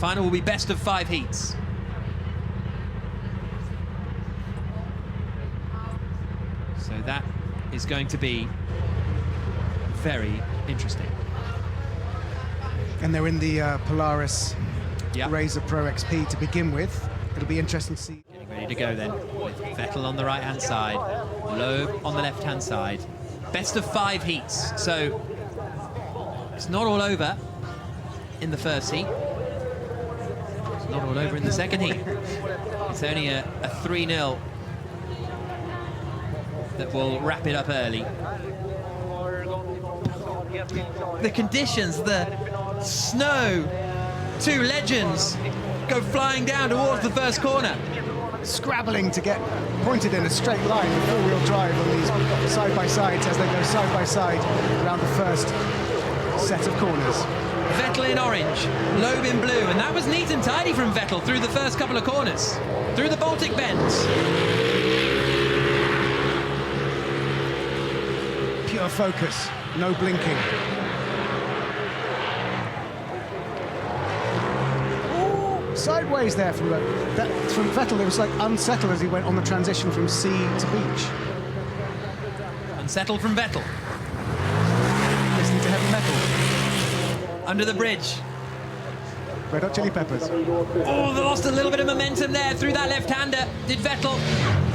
final will be best of 5 heats. So that is going to be very interesting. And they're in the Polaris Razor Pro XP to begin with. It'll be interesting to see. Getting ready to go then, with Vettel on the right-hand side, Loeb on the left-hand side. Best of 5 heats, so it's not all over in the first heat. It's not all over in the second heat. It's only a 3-0 that will wrap it up early. The conditions, the snow, 2 legends go flying down towards the first corner. Scrabbling to get pointed in a straight line with 4-wheel drive on these side-by-sides as they go side-by-side around the first set of corners. Vettel in orange, Loeb in blue, and that was neat and tidy from Vettel through the first couple of corners, through the Baltic bends. Pure focus, no blinking. Sideways there from Vettel. It was like unsettled as he went on the transition from sea to beach. Unsettled from Vettel. Listening to heavy metal. Under the bridge. Red Hot Chili Peppers. Oh, they lost a little bit of momentum there through that left-hander, did Vettel.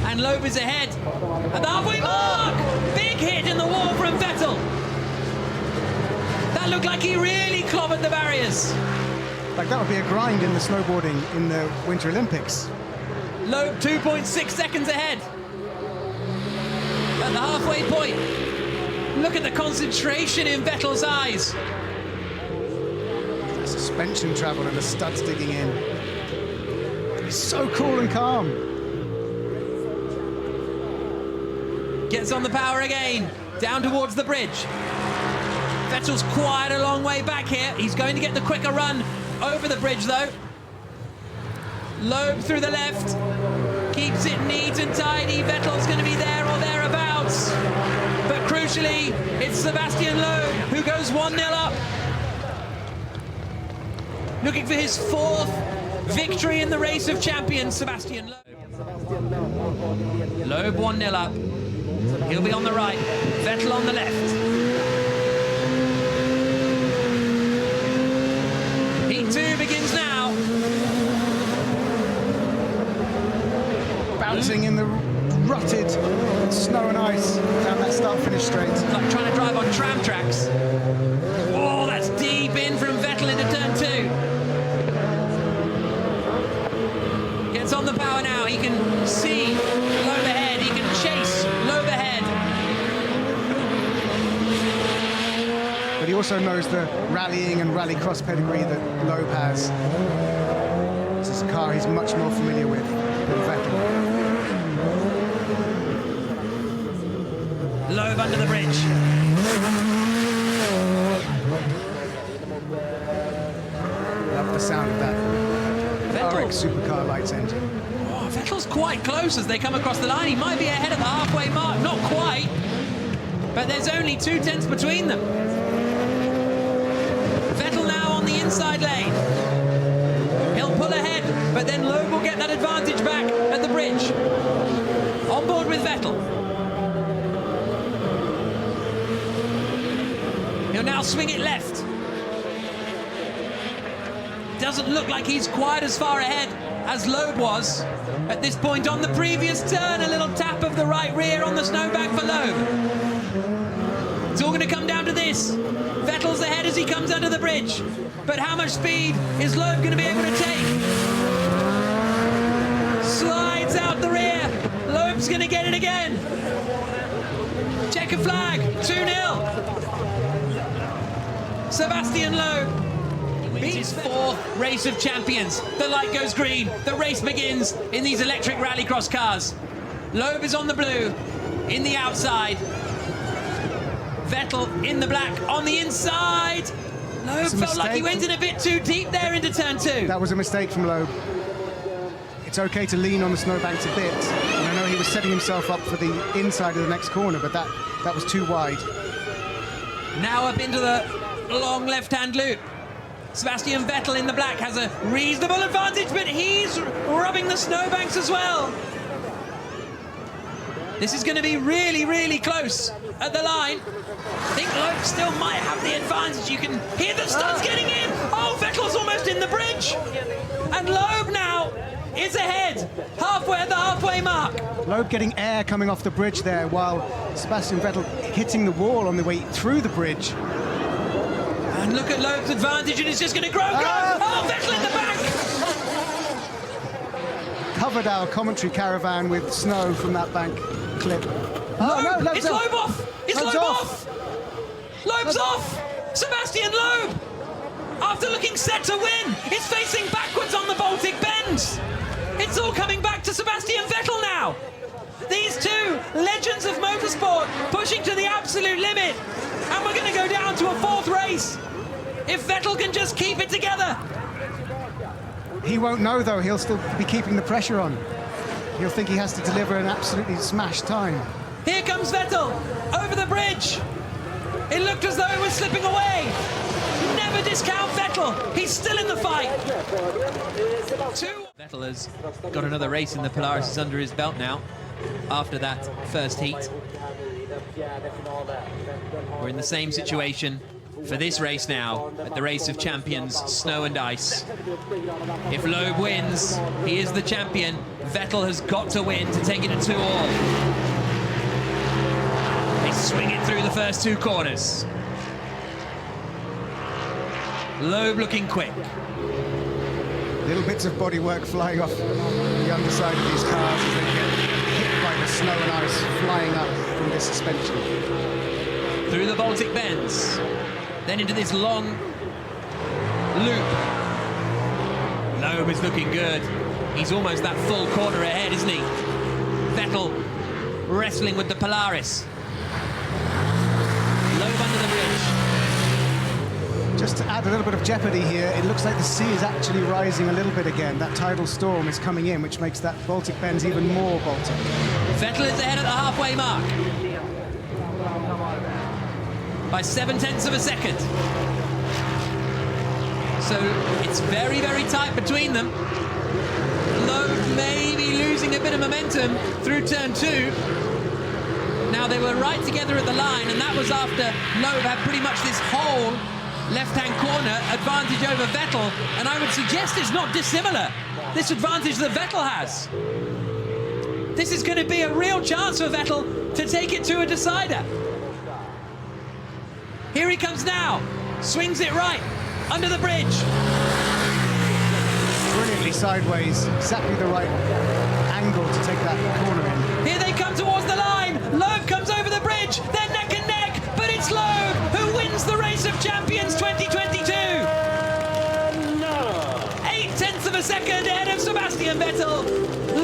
And Loeb is ahead at the halfway mark. Big hit in the wall from Vettel. That looked like he really clobbered the barriers. Like that would be a grind in the snowboarding in the Winter Olympics. Loeb 2.6 seconds ahead at the halfway point. Look at the concentration in Vettel's eyes. The suspension travel and the studs digging in. He's so cool and calm. Gets on the power again, down towards the bridge. Vettel's quite a long way back here. He's going to get the quicker run over the bridge though. Loeb through the left, keeps it neat and tidy. Vettel's going to be there or thereabouts. But crucially, it's Sebastian Loeb who goes 1-0 up. Looking for his 4th victory in the race of champions, Sebastian Loeb. Loeb 1-0 up. He'll be on the right, Vettel on the left. Heat 2 begins now. Bouncing in the rutted snow and ice down that start-finish straight. It's like trying to drive on tram tracks. Oh, that's deep in from Vettel into turn 2. Gets on the power now. He can see Loeb ahead. He can chase Loeb ahead. But he also knows the rallying and rallycross pedigree that Loeb has. This is a car he's much more familiar with than Vettel. Loeb under the bridge. Love the sound of that RX supercar lights engine. Oh, Vettel's quite close as they come across the line. He might be ahead at the halfway mark. Not quite. But there's only 2 tenths between them. Vettel now on the inside lane. He'll pull ahead, but then Loeb will get that advantage back at the bridge. On board with Vettel. He'll now swing it left. Doesn't look like he's quite as far ahead as Loeb was at this point on the previous turn. A little tap of the right rear on the snowbank for Loeb. It's all going to come down to this. Vettel's ahead as he comes under the bridge. But how much speed is Loeb going to be able to take? Slides out the rear. Loeb's going to get it again. Checker flag, 2-0. Sebastian Loeb beats his 4th race of champions. The light goes green. The race begins in these electric rallycross cars. Loeb is on the blue, in the outside. Vettel in the black, on the inside. Loeb felt like he went in a bit too deep there into turn 2. That was a mistake from Loeb. It's okay to lean on the snowbanks a bit. And I know he was setting himself up for the inside of the next corner, but that was too wide. Now up into the long left-hand loop. Sebastian Vettel in the black has a reasonable advantage, but he's rubbing the snowbanks as well. This is going to be really, really close at the line. I think Loeb still might have the advantage. You can hear the studs getting in. Oh, Vettel's almost in the bridge. And Loeb now is ahead, halfway at the halfway mark. Loeb getting air coming off the bridge there, while Sebastian Vettel hitting the wall on the way through the bridge. And look at Loeb's advantage, and it's just going to grow. Oh, Vettel in the back. Covered our commentary caravan with snow from that bank clip. Oh, no, Loeb's it's Loeb off. It's Loeb off. Loeb's off. Sebastian Loeb, after looking set to win, is facing backwards on the Baltic Bends. It's all coming back to Sebastian Vettel now. These two legends of motorsport pushing to the absolute limit. And we're going to go down to a fourth race if Vettel can just keep it together. He won't know, though. He'll still be keeping the pressure on. He'll think he has to deliver an absolutely smashed time. Here comes Vettel over the bridge. It looked as though it was slipping away. Never discount Vettel. He's still in the fight. Vettel has got another race in the Polaris under his belt now after that first heat. We're in the same situation for this race now at the Race of Champions, snow and ice. If Loeb wins, he is the champion. Vettel has got to win to take it to 2-all. They swing it through the first two corners. Loeb looking quick. Little bits of bodywork flying off the underside of these cars as they get hit by the snow and ice flying up from the suspension. Through the Baltic Bends, then into this long loop. Loeb is looking good. He's almost that full corner ahead, isn't he? Vettel wrestling with the Polaris. Loeb under the bridge. Just to add a little bit of jeopardy here, it looks like the sea is actually rising a little bit again. That tidal storm is coming in, which makes that Baltic Bends even more Baltic. Vettel is ahead at the halfway mark by 0.7 of a second. So it's very, very tight between them. Loeb may be losing a bit of momentum through turn 2. Now, they were right together at the line, and that was after Loeb had pretty much this whole left-hand corner advantage over Vettel, and I would suggest it's not dissimilar, this advantage that Vettel has. This is going to be a real chance for Vettel to take it to a decider. Here he comes now, swings it right, under the bridge. Brilliantly sideways, exactly the right angle to take that corner in. Here they come towards the line, Loeb comes over the bridge, they're neck and neck, but it's Loeb who wins the Race of Champions 2022. 0.8 of a second ahead of Sebastian Vettel.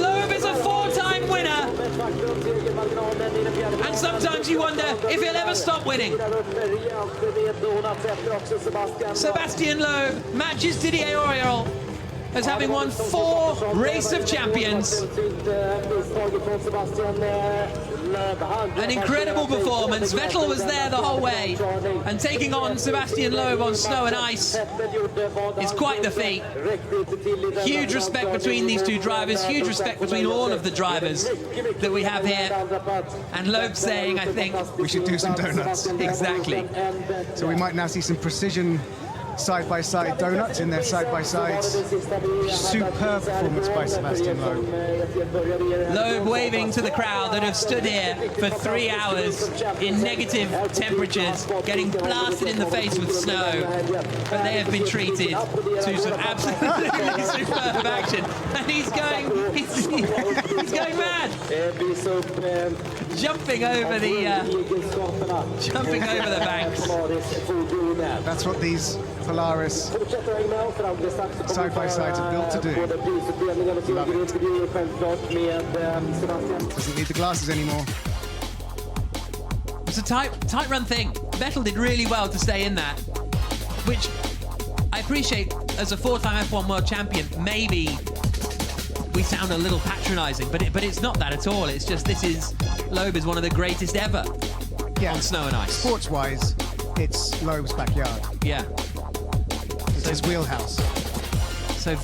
Loeb is a 4-time winner. And sometimes you wonder if he'll ever stop winning. Sebastian Loeb matches Didier Auriol as having won 4 Race of Champions. An incredible performance. Vettel was there the whole way, and taking on Sebastian Loeb on snow and ice is quite the feat. Huge respect between these two drivers, huge respect between all of the drivers that we have here. And Loeb saying, I think, we should do some donuts. Exactly. So we might now see some precision side-by-side donuts in their side-by-sides. Superb performance by Sebastian Loeb. Loeb waving to the crowd that have stood here for 3 hours in negative temperatures, getting blasted in the face with snow, but they have been treated to some absolutely superb action. And he's going mad, jumping over the banks. That's what these Polaris side-by-sides are built to do. Love it. Doesn't need the glasses anymore. It's a tight run thing. Vettel did really well to stay in that, which I appreciate as a 4-time F1 world champion. Maybe we sound a little patronising, but it's not that at all. It's just Loeb is one of the greatest ever on snow and ice. Sports-wise, it's Loeb's backyard. Yeah. his wheelhouse. So